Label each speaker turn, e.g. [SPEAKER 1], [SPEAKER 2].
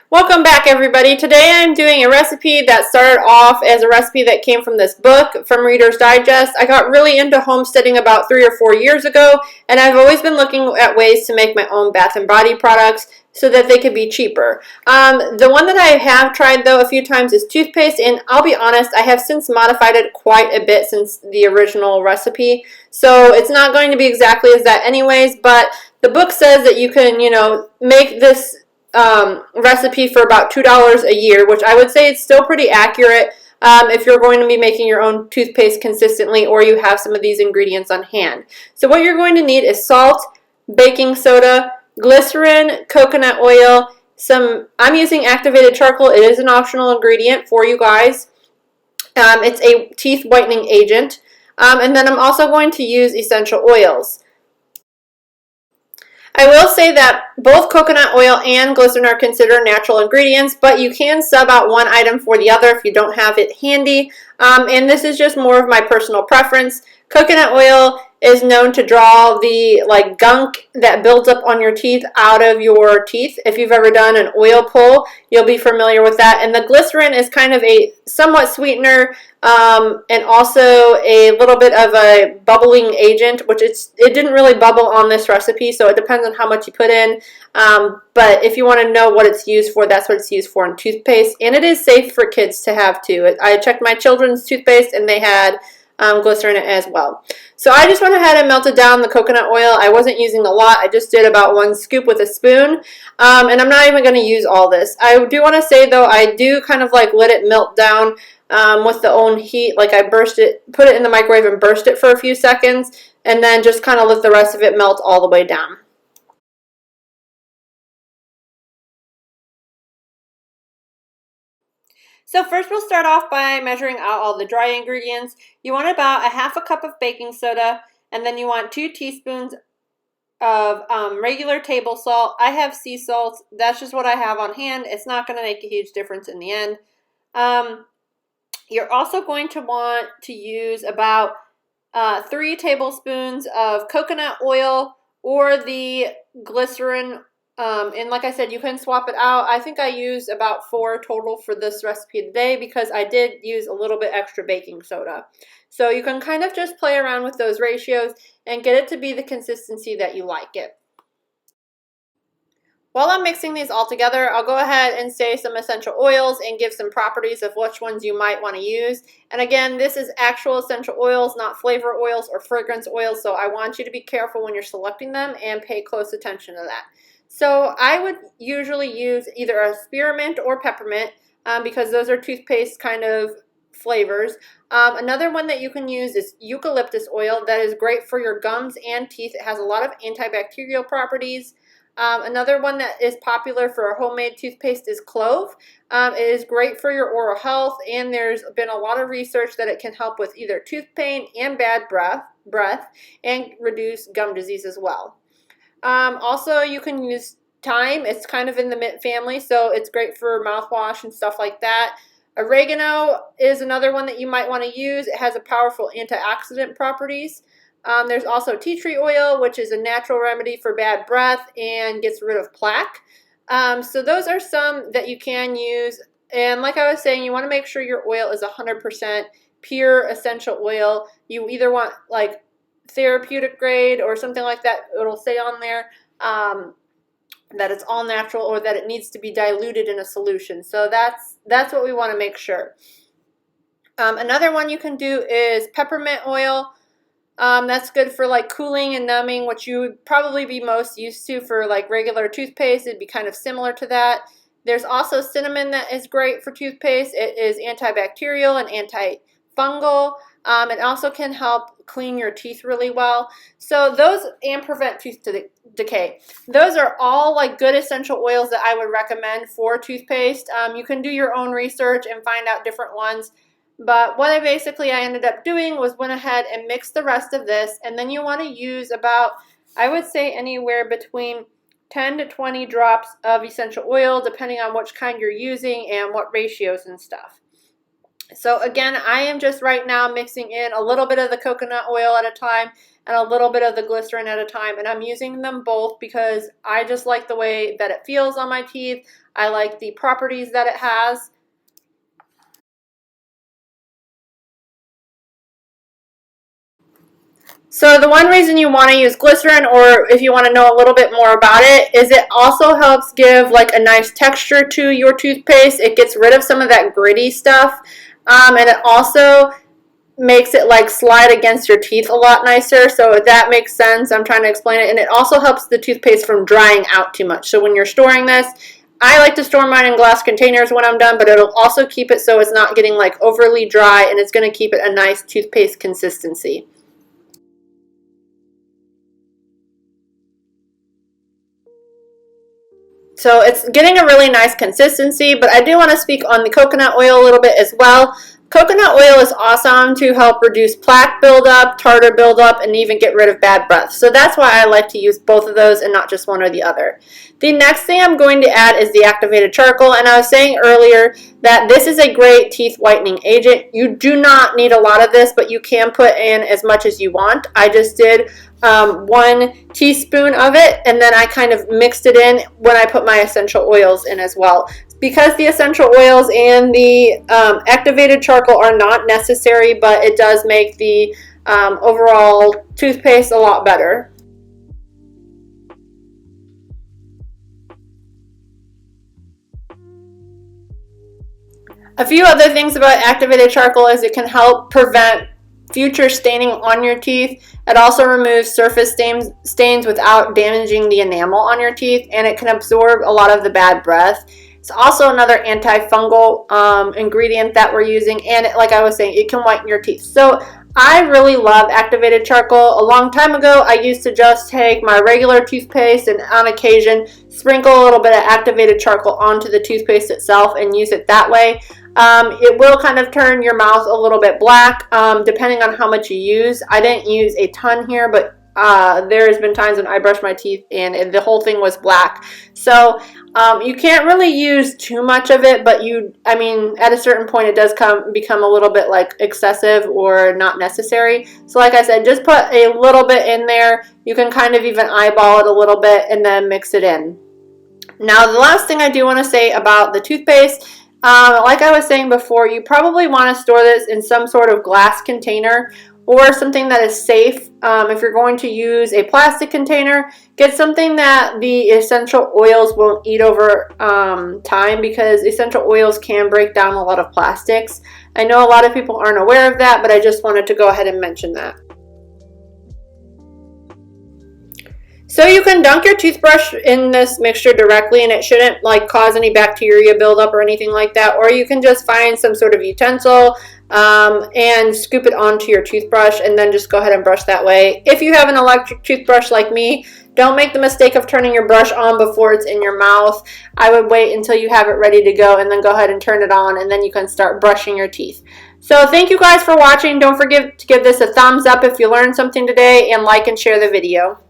[SPEAKER 1] Welcome back, everybody. Today I'm doing a recipe that started off as a recipe that came from this book from Reader's Digest. I got really into homesteading about 3 or 4 years ago, and I've always been looking at ways to make my own bath and body products so that they could be cheaper. The one that I have tried, though, a few times is toothpaste, and I'll be honest, I have since modified it quite a bit since the original recipe, so it's not going to be exactly as that anyways, but the book says that you can, make this recipe for about $2 a year, which I would say it's still pretty accurate if you're going to be making your own toothpaste consistently or you have some of these ingredients on hand. So what you're going to need is salt, baking soda, glycerin, coconut oil, I'm using activated charcoal. It is an optional ingredient for you guys. It's a teeth whitening agent. And then I'm also going to use essential oils. I will say that both coconut oil and glycerin are considered natural ingredients, but you can sub out one item for the other if you don't have it handy. And this is just more of my personal preference. Coconut oil is known to draw the gunk that builds up on your teeth out of your teeth. If you've ever done an oil pull, you'll be familiar with that. And the glycerin is kind of a somewhat sweetener and also a little bit of a bubbling agent, which it didn't really bubble on this recipe, so it depends on how much you put in. But if you want to know what it's used for, that's what it's used for in toothpaste. And it is safe for kids to have too. I checked my children's toothpaste and they had glycerin as well. So I just went ahead and melted down the coconut oil. I wasn't using a lot. I just did about 1 scoop with a spoon. And I'm not even going to use all this. I do want to say though, I do kind of let it melt down with the own heat. Like I put it in the microwave and burst it for a few seconds and then just kind of let the rest of it melt all the way down. So first we'll start off by measuring out all the dry ingredients. You want about a half a cup of baking soda, and then you want 2 teaspoons of regular table salt. I have sea salt. That's just what I have on hand. It's not going to make a huge difference in the end. You're also going to want to use about 3 tablespoons of coconut oil or the glycerin. And like I said, you can swap it out. I think I used about 4 total for this recipe today because I did use a little bit extra baking soda. So you can kind of just play around with those ratios and get it to be the consistency that you like it. While I'm mixing these all together, I'll go ahead and say some essential oils and give some properties of which ones you might want to use. And again, this is actual essential oils, not flavor oils or fragrance oils, so I want you to be careful when you're selecting them and pay close attention to that. So I would usually use either a spearmint or peppermint because those are toothpaste kind of flavors. Another one that you can use is eucalyptus oil. That is great for your gums and teeth. It has a lot of antibacterial properties. Another one that is popular for a homemade toothpaste is clove. It is great for your oral health, and there's been a lot of research that it can help with either tooth pain and bad breath and reduce gum disease as well. Also, you can use thyme. It's kind of in the mint family, so it's great for mouthwash and stuff like that. Oregano is another one that you might want to use. It has a powerful antioxidant properties. There's also tea tree oil, which is a natural remedy for bad breath and gets rid of plaque. So those are some that you can use. And like I was saying, you want to make sure your oil is 100% pure essential oil. You either want therapeutic grade or something like that. It'll say on there that it's all natural or that it needs to be diluted in a solution. So that's what we want to make sure. Another one you can do is peppermint oil. That's good for cooling and numbing, which you would probably be most used to for regular toothpaste. It'd be kind of similar to that. There's also cinnamon that is great for toothpaste. It is antibacterial and antifungal. It also can help clean your teeth really well. So those, and prevent tooth decay. Those are all good essential oils that I would recommend for toothpaste. You can do your own research and find out different ones. But what I ended up doing was went ahead and mixed the rest of this, and then you want to use about, I would say anywhere between 10 to 20 drops of essential oil, depending on which kind you're using and what ratios and stuff. So again, I am just right now mixing in a little bit of the coconut oil at a time and a little bit of the glycerin at a time. And I'm using them both because I just like the way that it feels on my teeth. I like the properties that it has. So the one reason you want to use glycerin, or if you want to know a little bit more about it, is it also helps give like a nice texture to your toothpaste. It gets rid of some of that gritty stuff. And it also makes it like slide against your teeth a lot nicer. So if that makes sense, I'm trying to explain it. And it also helps the toothpaste from drying out too much. So when you're storing this, I like to store mine in glass containers when I'm done, but it'll also keep it so it's not getting like overly dry, and it's going to keep it a nice toothpaste consistency. So it's getting a really nice consistency, but I do want to speak on the coconut oil a little bit as well. Coconut oil is awesome to help reduce plaque buildup, tartar buildup, and even get rid of bad breath. So that's why I like to use both of those and not just one or the other. The next thing I'm going to add is the activated charcoal, and I was saying earlier that this is a great teeth whitening agent. You do not need a lot of this, but you can put in as much as you want. I just did 1 teaspoon of it, and then I kind of mixed it in when I put my essential oils in as well. Because the essential oils and the activated charcoal are not necessary, but it does make the overall toothpaste a lot better. A few other things about activated charcoal is it can help prevent future staining on your teeth. It also removes surface stains without damaging the enamel on your teeth, and it can absorb a lot of the bad breath. It's also another antifungal ingredient that we're using, and like I was saying, it can whiten your teeth. So I really love activated charcoal. A long time ago, I used to just take my regular toothpaste and on occasion sprinkle a little bit of activated charcoal onto the toothpaste itself and use it that way. It will kind of turn your mouth a little bit black depending on how much you use. I didn't use a ton here, but there's been times when I brushed my teeth and the whole thing was black. So you can't really use too much of it, but I mean, at a certain point it does become a little bit like excessive or not necessary. So like I said, just put a little bit in there. You can kind of even eyeball it a little bit and then mix it in. Now the last thing I do want to say about the toothpaste, like I was saying before, you probably want to store this in some sort of glass container or something that is safe. If you're going to use a plastic container, get something that the essential oils won't eat over time, because essential oils can break down a lot of plastics. I know a lot of people aren't aware of that, but I just wanted to go ahead and mention that. So you can dunk your toothbrush in this mixture directly, and it shouldn't like cause any bacteria buildup or anything like that. Or you can just find some sort of utensil and scoop it onto your toothbrush and then just go ahead and brush that way. If you have an electric toothbrush like me, don't make the mistake of turning your brush on before it's in your mouth. I would wait until you have it ready to go and then go ahead and turn it on, and then you can start brushing your teeth. So thank you guys for watching. Don't forget to give this a thumbs up if you learned something today, and like and share the video.